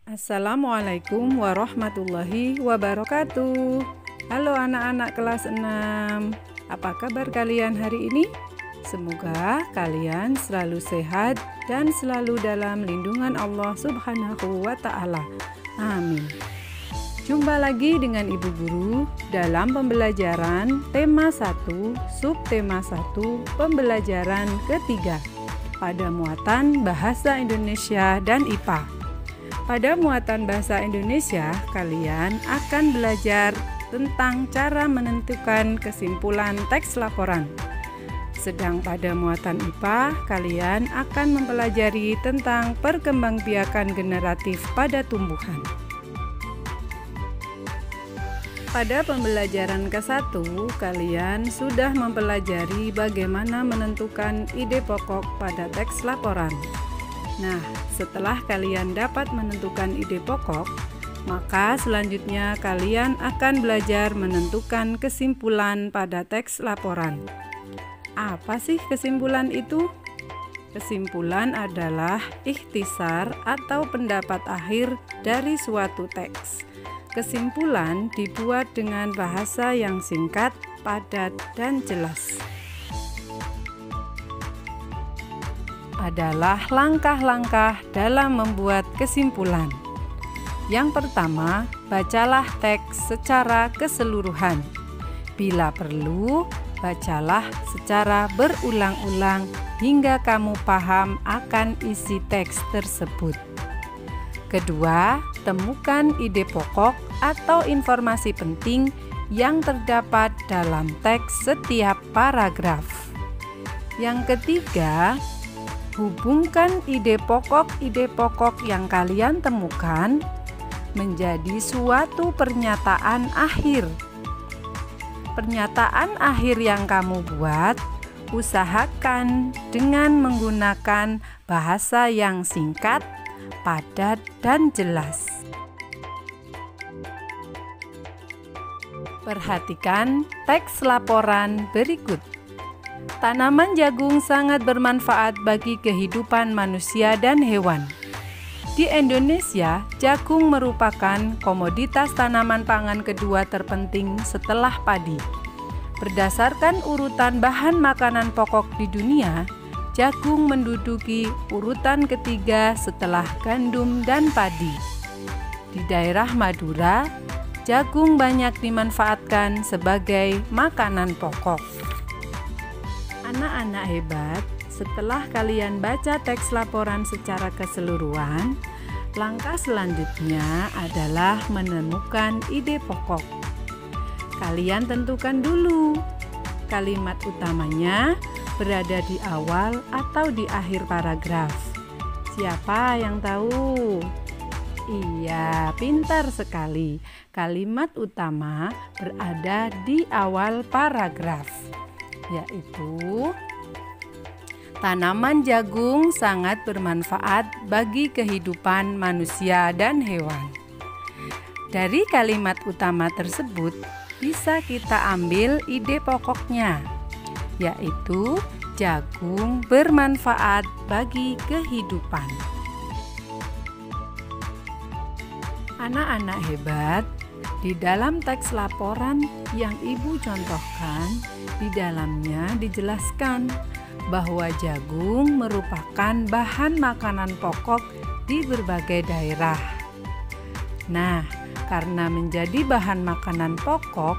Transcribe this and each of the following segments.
Assalamualaikum warahmatullahi wabarakatuh. Halo anak-anak kelas 6. Apa kabar kalian hari ini? Semoga kalian selalu sehat dan selalu dalam lindungan Allah Subhanahu wa Ta'ala. Amin. Jumpa lagi dengan Ibu Guru dalam pembelajaran tema 1, subtema 1, pembelajaran ketiga pada muatan Bahasa Indonesia dan IPA. Pada muatan Bahasa Indonesia, kalian akan belajar tentang cara menentukan kesimpulan teks laporan. Sedang pada muatan IPA, kalian akan mempelajari tentang perkembangbiakan generatif pada tumbuhan. Pada pembelajaran ke-1, kalian sudah mempelajari bagaimana menentukan ide pokok pada teks laporan. Nah, setelah kalian dapat menentukan ide pokok, maka selanjutnya kalian akan belajar menentukan kesimpulan pada teks laporan. Apa sih kesimpulan itu? Kesimpulan adalah ikhtisar atau pendapat akhir dari suatu teks. Kesimpulan dibuat dengan bahasa yang singkat, padat, dan jelas. Adalah langkah-langkah dalam membuat kesimpulan. Yang pertama, bacalah teks secara keseluruhan. Bila perlu, bacalah secara berulang-ulang hingga kamu paham akan isi teks tersebut. Kedua, temukan ide pokok atau informasi penting yang terdapat dalam teks setiap paragraf. Yang ketiga, hubungkan ide pokok yang kalian temukan menjadi suatu pernyataan akhir. Pernyataan akhir yang kamu buat, usahakan dengan menggunakan bahasa yang singkat, padat, dan jelas. Perhatikan teks laporan berikut. Tanaman jagung sangat bermanfaat bagi kehidupan manusia dan hewan. Di Indonesia, jagung merupakan komoditas tanaman pangan kedua terpenting setelah padi. Berdasarkan urutan bahan makanan pokok di dunia, jagung menduduki urutan ketiga setelah gandum dan padi. Di daerah Madura, jagung banyak dimanfaatkan sebagai makanan pokok. Anak-anak hebat, setelah kalian baca teks laporan secara keseluruhan, langkah selanjutnya adalah menemukan ide pokok. Kalian tentukan dulu kalimat utamanya berada di awal atau di akhir paragraf. Siapa yang tahu? Iya, pintar sekali. Kalimat utama berada di awal paragraf, yaitu tanaman jagung sangat bermanfaat bagi kehidupan manusia dan hewan. Dari kalimat utama tersebut bisa kita ambil ide pokoknya, yaitu jagung bermanfaat bagi kehidupan. Anak-anak hebat, di dalam teks laporan yang Ibu contohkan, di dalamnya dijelaskan bahwa jagung merupakan bahan makanan pokok di berbagai daerah. Nah, karena menjadi bahan makanan pokok,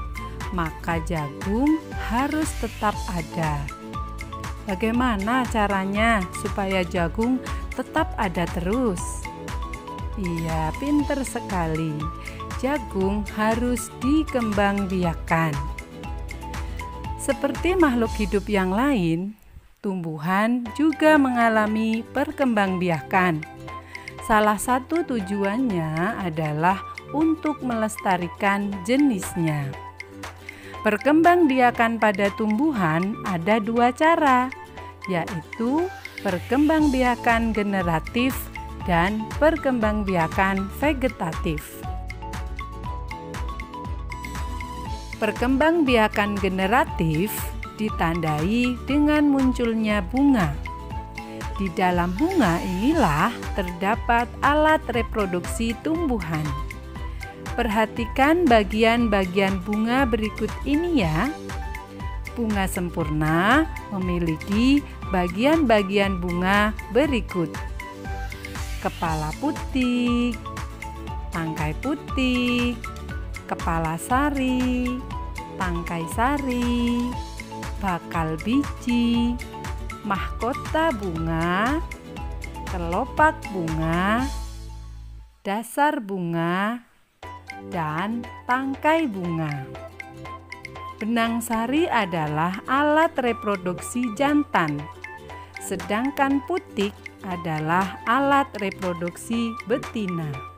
maka jagung harus tetap ada. Bagaimana caranya supaya jagung tetap ada terus? Iya, pinter sekali. Jagung harus dikembangbiakan. Seperti makhluk hidup yang lain, tumbuhan juga mengalami perkembangbiakan. Salah satu tujuannya adalah untuk melestarikan jenisnya. Perkembangbiakan pada tumbuhan ada dua cara, yaitu perkembangbiakan generatif dan perkembangbiakan vegetatif. Perkembangbiakan generatif ditandai dengan munculnya bunga. Di dalam bunga inilah terdapat alat reproduksi tumbuhan. Perhatikan bagian-bagian bunga berikut ini ya. Bunga sempurna memiliki bagian-bagian bunga berikut: kepala putih, tangkai putih, kepala sari, tangkai sari, bakal biji, mahkota bunga, kelopak bunga, dasar bunga, dan tangkai bunga. Benang sari adalah alat reproduksi jantan, sedangkan putik adalah alat reproduksi betina.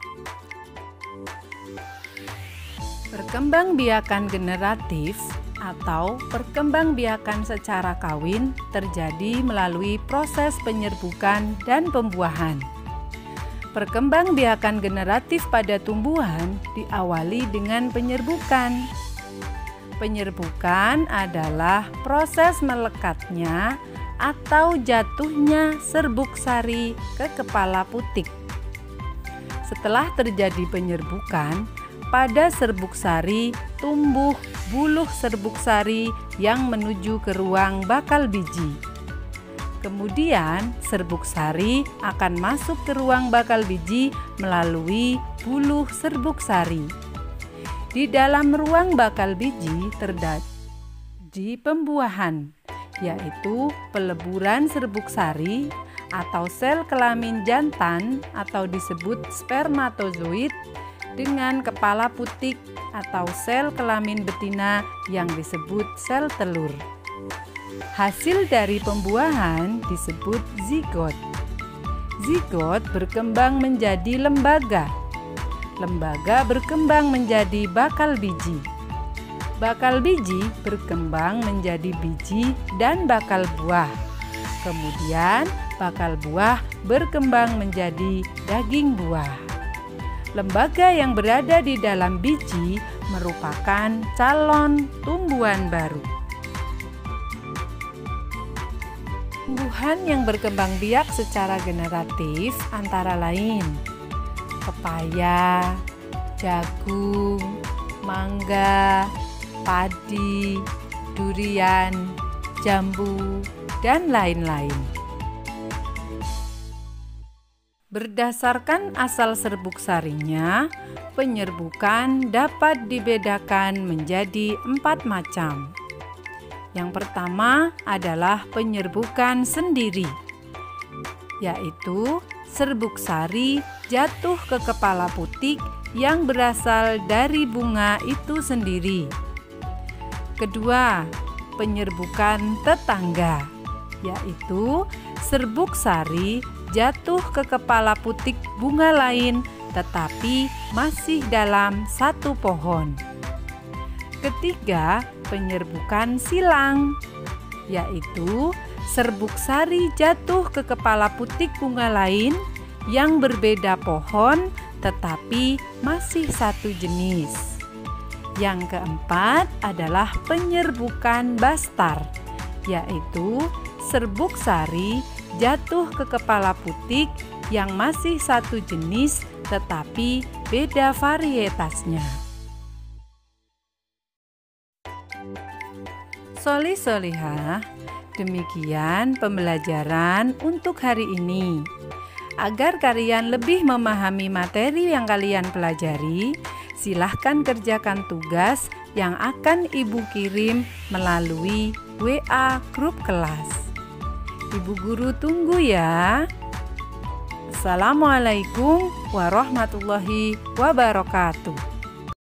Perkembangbiakan generatif atau perkembangbiakan secara kawin terjadi melalui proses penyerbukan dan pembuahan. Perkembangbiakan generatif pada tumbuhan diawali dengan penyerbukan. Penyerbukan adalah proses melekatnya atau jatuhnya serbuk sari ke kepala putik. Setelah terjadi penyerbukan, pada serbuk sari tumbuh buluh serbuk sari yang menuju ke ruang bakal biji. Kemudian serbuk sari akan masuk ke ruang bakal biji melalui buluh serbuk sari. Di dalam ruang bakal biji terjadi pembuahan, yaitu peleburan serbuk sari atau sel kelamin jantan atau disebut spermatozoid dengan kepala putik atau sel kelamin betina yang disebut sel telur. Hasil dari pembuahan disebut zigot. Zigot berkembang menjadi lembaga. Lembaga berkembang menjadi bakal biji. Bakal biji berkembang menjadi biji dan bakal buah. Kemudian bakal buah berkembang menjadi daging buah. Lembaga yang berada di dalam biji merupakan calon tumbuhan baru. Tumbuhan yang berkembang biak secara generatif antara lain pepaya, jagung, mangga, padi, durian, jambu, dan lain-lain. Berdasarkan asal serbuk sarinya, penyerbukan dapat dibedakan menjadi 4 macam. Yang pertama adalah penyerbukan sendiri, yaitu serbuk sari jatuh ke kepala putik yang berasal dari bunga itu sendiri. Kedua, penyerbukan tetangga, yaitu serbuk sari jatuh ke kepala putik bunga lain tetapi masih dalam satu pohon. Ketiga, penyerbukan silang, yaitu serbuk sari jatuh ke kepala putik bunga lain yang berbeda pohon tetapi masih satu jenis. Yang keempat adalah penyerbukan bastar, yaitu serbuk sari jatuh ke kepala putik yang masih satu jenis tetapi beda varietasnya. Soli-solihah, demikian pembelajaran untuk hari ini. Agar kalian lebih memahami materi yang kalian pelajari, silahkan kerjakan tugas yang akan Ibu kirim melalui WA grup kelas. Ibu guru tunggu ya. Assalamualaikum warahmatullahi wabarakatuh.